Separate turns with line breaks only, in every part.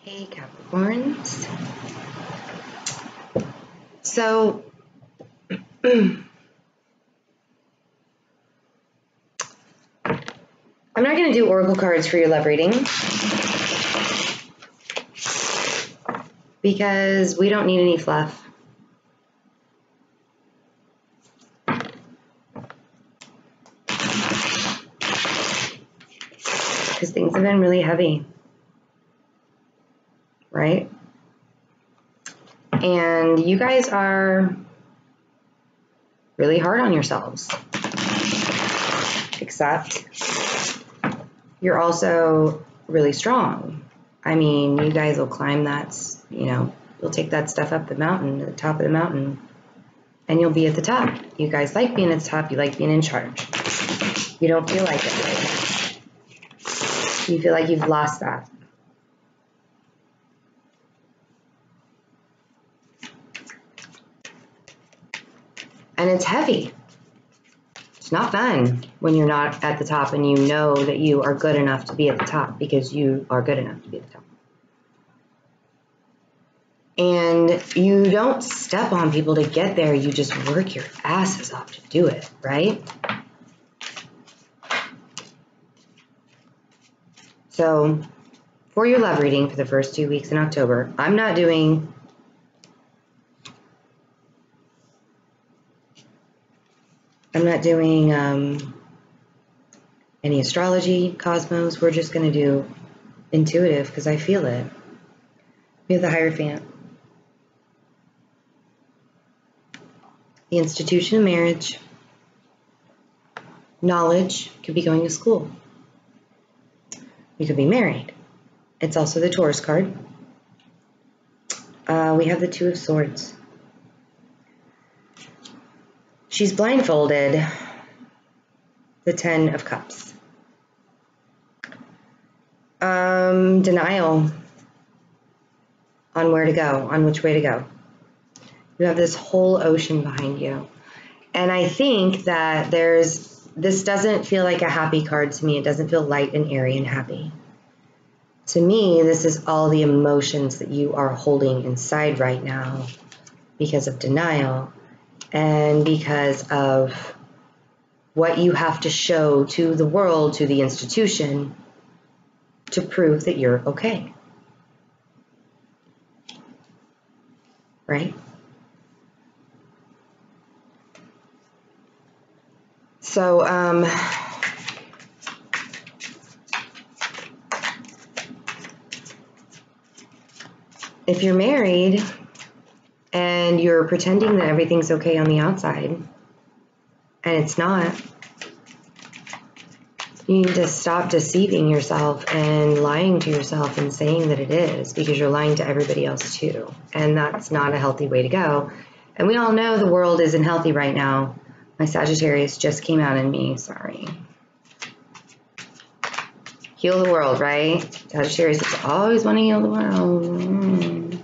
Hey Capricorns. So I'm not going to do oracle cards for your love reading because we don't need any fluff. Because things have been really heavy, right? And you guys are really hard on yourselves. Except you're also really strong. I mean, you guys will climb that, you'll take that stuff up the mountain, to the top of the mountain, and you'll be at the top. You guys like being at the top. You like being in charge. You don't feel like it right now. You feel like you've lost that. And it's heavy. It's not fun when you're not at the top and you know that you are good enough to be at the top because you are good enough to be at the top. And you don't step on people to get there. You just work your asses off to do it, right? So for your love reading for the first 2 weeks in October, I'm not doing any astrology, cosmos. We're just going to do intuitive because I feel it. We have the Hierophant. The institution of marriage. Knowledge. Could be going to school. You could be married. It's also the Taurus card. We have the Two of Swords. She's blindfolded. The Ten of Cups. Denial on where to go, on which way to go. You have this whole ocean behind you. And I think that this doesn't feel like a happy card to me. It doesn't feel light and airy and happy. To me, this is all the emotions that you are holding inside right now because of denial and because of what you have to show to the world, to the institution, to prove that you're okay. Right? So, if you're married and you're pretending that everything's okay on the outside and it's not, you need to stop deceiving yourself and lying to yourself and saying that it is, because you're lying to everybody else too. And that's not a healthy way to go. And we all know the world isn't healthy right now. My Sagittarius just came out in me, sorry. Heal the world, right? Sagittarius is always want to heal the world.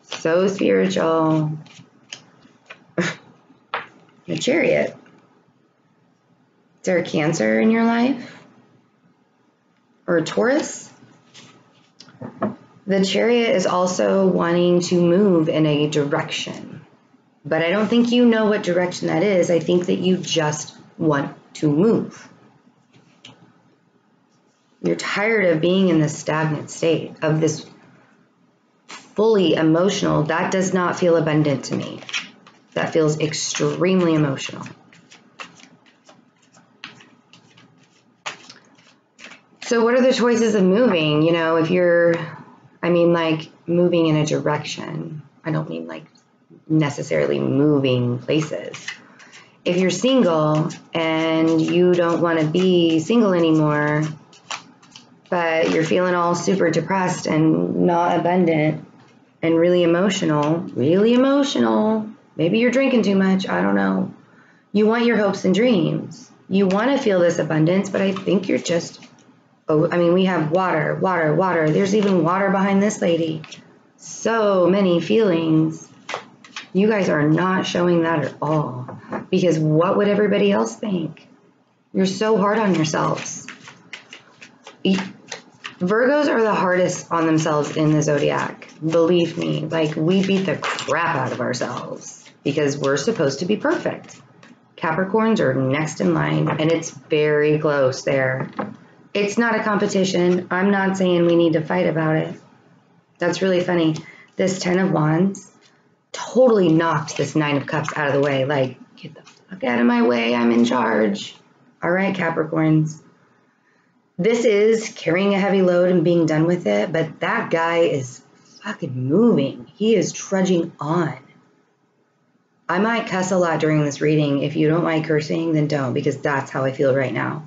So spiritual. The Chariot. Is there a Cancer in your life? Or a Taurus? The Chariot is also wanting to move in a direction. But I don't think you know what direction that is. I think that you just want to move. You're tired of being in this stagnant state, of this fully emotional. That does not feel abundant to me. That feels extremely emotional. So what are the choices of moving? You know, if you're, like moving in a direction. I don't mean like necessarily moving places. If you're single and you don't want to be single anymore, but you're feeling all super depressed and not abundant and really emotional, maybe you're drinking too much, I don't know. You want your hopes and dreams. You want to feel this abundance, but I think you're just, we have water. There's even water behind this lady. So many feelings. You guys are not showing that at all, because what would everybody else think? You're so hard on yourselves. Virgos are the hardest on themselves in the zodiac. Believe me, like we beat the crap out of ourselves because we're supposed to be perfect. Capricorns are next in line, and it's very close there. It's not a competition. I'm not saying we need to fight about it. That's really funny. This 10 of Wands totally knocked this 9 of Cups out of the way. Like, get the fuck out of my way. I'm in charge. All right, Capricorns. This is carrying a heavy load and being done with it, but that guy is fucking moving. He is trudging on. I might cuss a lot during this reading. If you don't like cursing, then don't, because that's how I feel right now.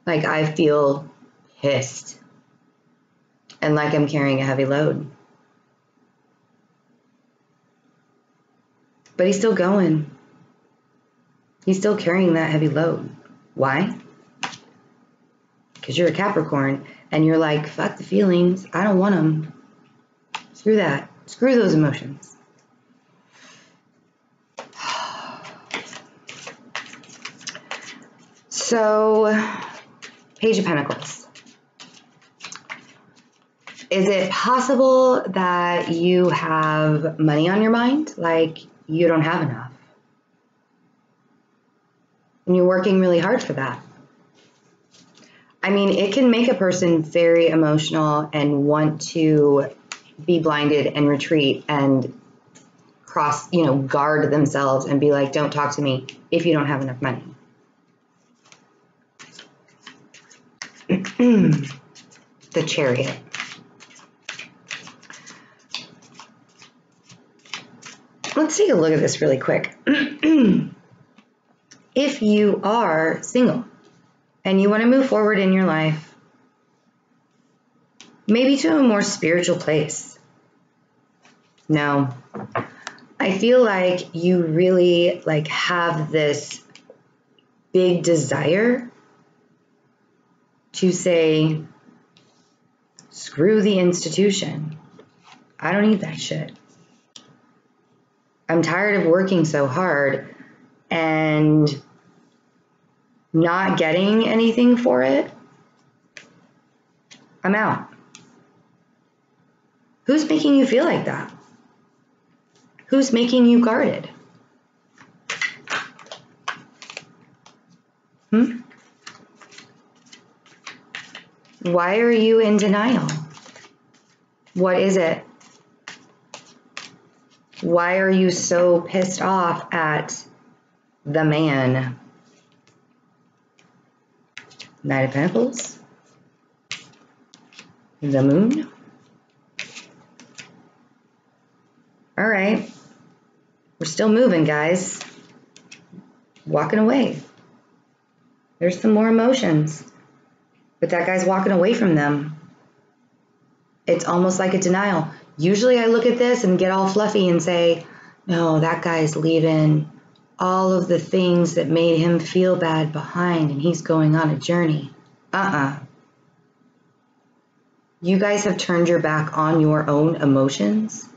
Like, I feel pissed and like I'm carrying a heavy load. But he's still going. He's still carrying that heavy load. Why? Because you're a Capricorn and you're like, fuck the feelings. I don't want them. Screw that. Screw those emotions. So, Page of Pentacles. Is it possible that you have money on your mind? Like, you don't have enough. And you're working really hard for that. I mean, it can make a person very emotional and want to be blinded and retreat and guard themselves and be like, don't talk to me if you don't have enough money. The Chariot. Let's take a look at this really quick. If you are single and you want to move forward in your life, maybe to a more spiritual place. No, I feel like you really have this big desire to say, screw the institution. I don't need that shit. I'm tired of working so hard and not getting anything for it. I'm out. Who's making you feel like that? Who's making you guarded? Why are you in denial? What is it? Why are you so pissed off at the man? Knight of Pentacles? The Moon? All right. We're still moving, guys. Walking away. There's some more emotions. But that guy's walking away from them. It's almost like a denial. Usually I look at this and get all fluffy and say, no, that guy's leaving all of the things that made him feel bad behind and he's going on a journey. You guys have turned your back on your own emotions.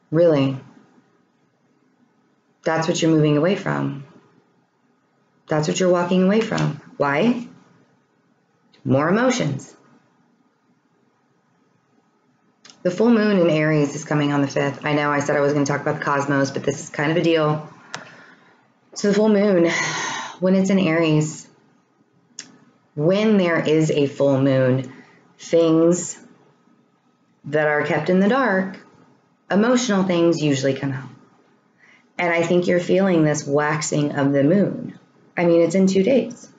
Really? That's what you're moving away from. That's what you're walking away from. Why? More emotions. The full moon in Aries is coming on the 5th. I know I said I was going to talk about the cosmos, but this is kind of a deal. So the full moon, when it's in Aries, when there is a full moon, things that are kept in the dark, emotional things usually come out. And I think you're feeling this waxing of the moon. I mean, it's in 2 days.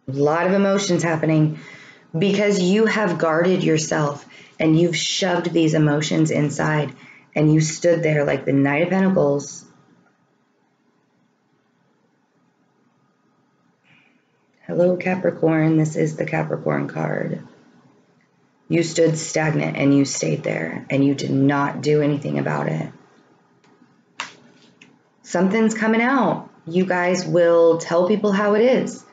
A lot of emotions happening because you have guarded yourself and you've shoved these emotions inside and you stood there like the Knight of Pentacles. Hello, Capricorn. This is the Capricorn card. You stood stagnant and you stayed there and you did not do anything about it. Something's coming out. You guys will tell people how it is.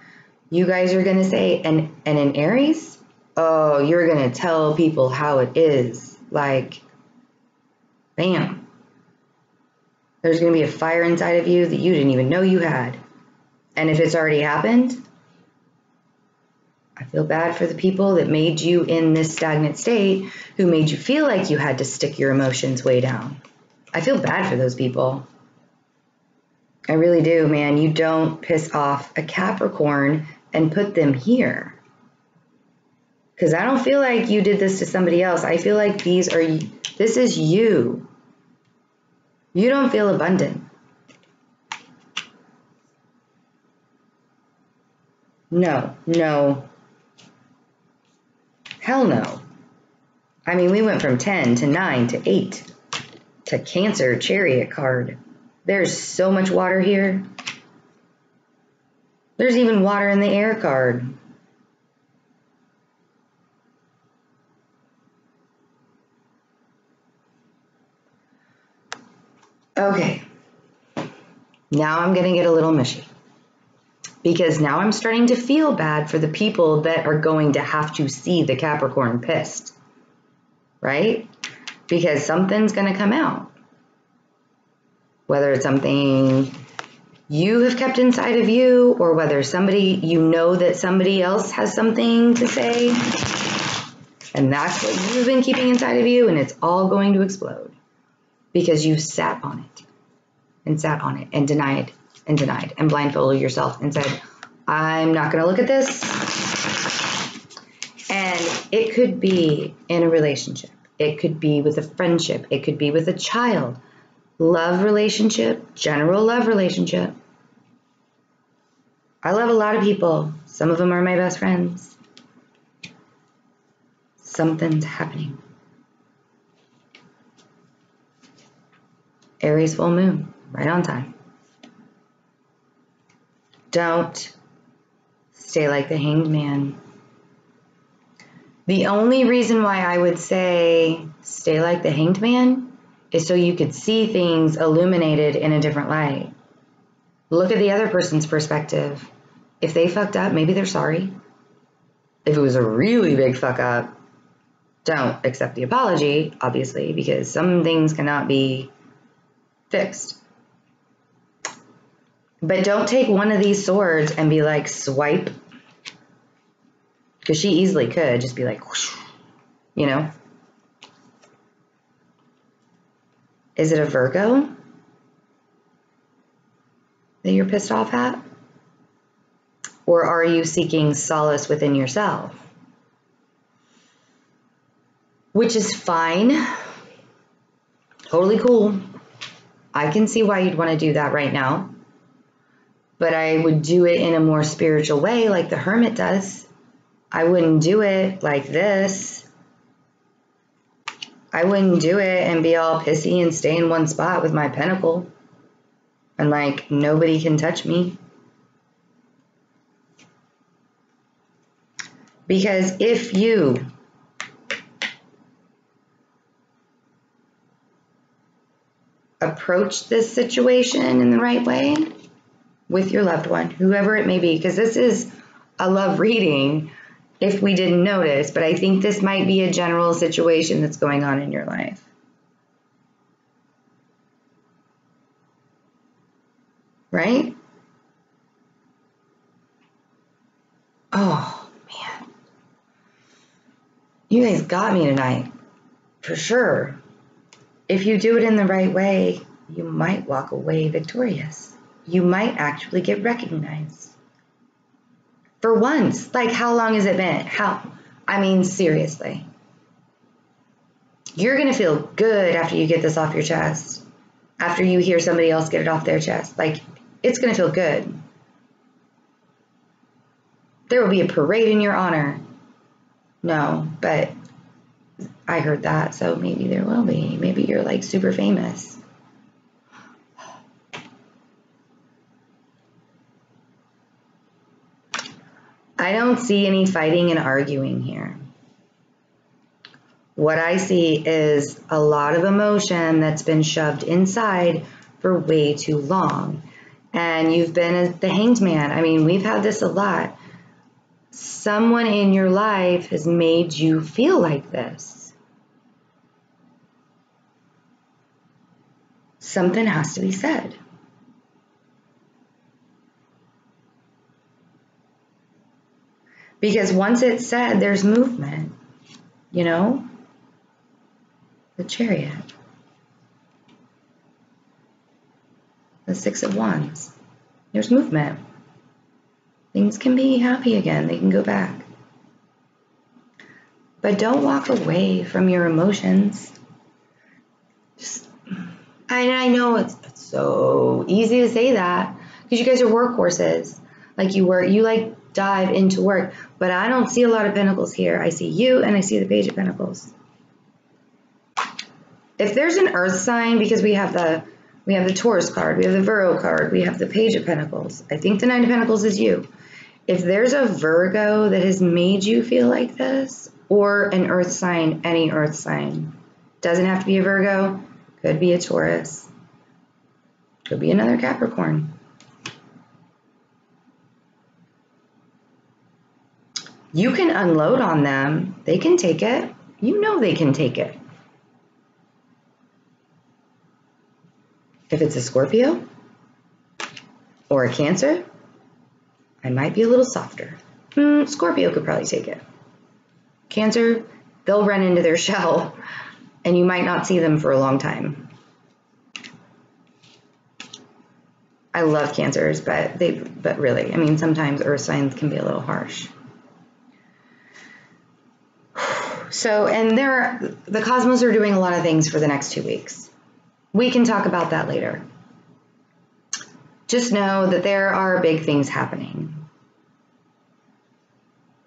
You guys are going to say, and in Aries, oh, you're going to tell people how it is. Like Bam. There's going to be a fire inside of you that you didn't even know you had. And if it's already happened, I feel bad for the people that made you in this stagnant state, who made you feel like you had to stick your emotions way down. I feel bad for those people. I really do, man. You don't piss off a Capricorn and put them here. Because I don't feel like you did this to somebody else. I feel like this is you. You don't feel abundant. No, no. Hell no. I mean, we went from 10 to 9 to 8 to Cancer Chariot card. There's so much water here. There's even water in the air card. Okay. Now I'm going to get a little mushy. Because now I'm starting to feel bad for the people that are going to have to see the Capricorn pissed. Right? Because something's going to come out. Whether it's something you have kept inside of you, or whether you know that somebody else has something to say, and that's what you've been keeping inside of you, and it's all going to explode. Because you sat on it, and sat on it, and denied, and blindfolded yourself, and said, I'm not going to look at this. And it could be in a relationship. It could be with a friendship. It could be with a child. Love relationship, general love relationship. I love a lot of people. Some of them are my best friends. Something's happening. Aries full moon, right on time. Don't stay like the Hanged Man. The only reason why I would say stay like the Hanged Man is so you could see things illuminated in a different light. Look at the other person's perspective. If they fucked up, maybe they're sorry. If it was a really big fuck up, don't accept the apology, obviously, because some things cannot be fixed. But don't take one of these swords and be like, swipe. Because she easily could just be like, whoosh, you know? Is it a Virgo that you're pissed off at? Or are you seeking solace within yourself? Which is fine. Totally cool. I can see why you'd want to do that right now. But I would do it in a more spiritual way, like the Hermit does. I wouldn't do it like this. I wouldn't do it and be all pissy and stay in one spot with my pentacle. And like, nobody can touch me. Because if you approach this situation in the right way with your loved one, whoever it may be, because this is a love reading if we didn't notice, but I think this might be a general situation that's going on in your life. Right? Oh, man. You guys got me tonight. For sure. If you do it in the right way, you might walk away victorious. You might actually get recognized. For once. Like, how long has it been? I mean, seriously. You're going to feel good after you get this off your chest. After you hear somebody else get it off their chest. Like, it's going to feel good. There will be a parade in your honor. No, but I heard that, so maybe there will be. Maybe you're like super famous. I don't see any fighting and arguing here. What I see is a lot of emotion that's been shoved inside for way too long. And you've been the Hanged Man. I mean, we've had this a lot. Someone in your life has made you feel like this. something has to be said. Because once it's said, there's movement, you know? The Chariot. The Six of Wands. There's movement. Things can be happy again. They can go back. But don't walk away from your emotions. I know it's so easy to say that because you guys are workhorses. Like you like dive into work. But I don't see a lot of pentacles here. I see you and I see the Page of Pentacles. If there's an earth sign, because we have the Taurus card, we have the Virgo card, we have the Page of Pentacles. I think the Nine of Pentacles is you. If there's a Virgo that has made you feel like this, or an earth sign, any earth sign, doesn't have to be a Virgo, could be a Taurus, could be another Capricorn. You can unload on them. They can take it. You know they can take it. If it's a Scorpio or a Cancer, I might be a little softer. Scorpio could probably take it. Cancer, they'll run into their shell and you might not see them for a long time. I love Cancers, but really, I mean, sometimes earth signs can be a little harsh. So, and the cosmos are doing a lot of things for the next 2 weeks. We can talk about that later. Just know that there are big things happening.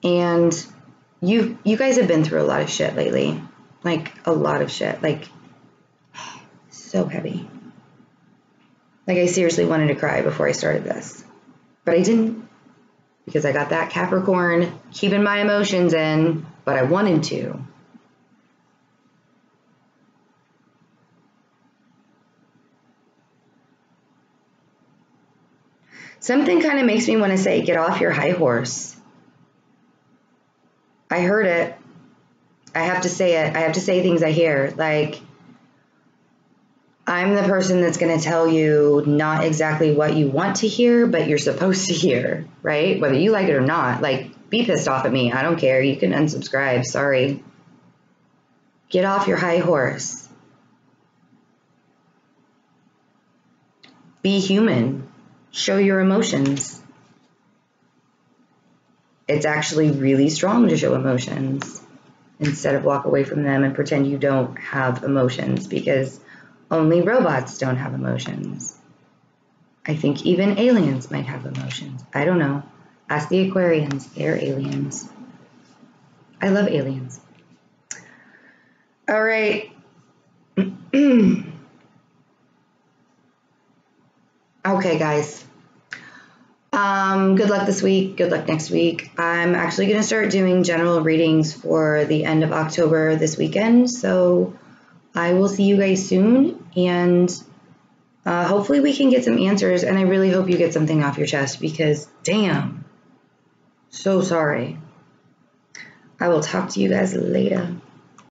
And you guys have been through a lot of shit lately. Like, a lot of shit. Like, so heavy. Like, I seriously wanted to cry before I started this. But I didn't. Because I got that Capricorn keeping my emotions in, but I wanted to. Something kind of makes me want to say, get off your high horse. I heard it. I have to say it. I have to say things I hear. Like, I'm the person that's going to tell you not exactly what you want to hear, but you're supposed to hear, right? Whether you like it or not. Like, be pissed off at me. I don't care. You can unsubscribe. Sorry. Get off your high horse. Be human. Show your emotions. It's actually really strong to show emotions instead of walk away from them and pretend you don't have emotions, because only robots don't have emotions. I think even aliens might have emotions. I don't know. Ask the Aquarians. They're aliens. I love aliens. All right. Okay, guys. Good luck this week. Good luck next week. I'm actually going to start doing general readings for the end of October this weekend. So I will see you guys soon. And hopefully we can get some answers. And I really hope you get something off your chest because, damn, so sorry. I will talk to you guys later.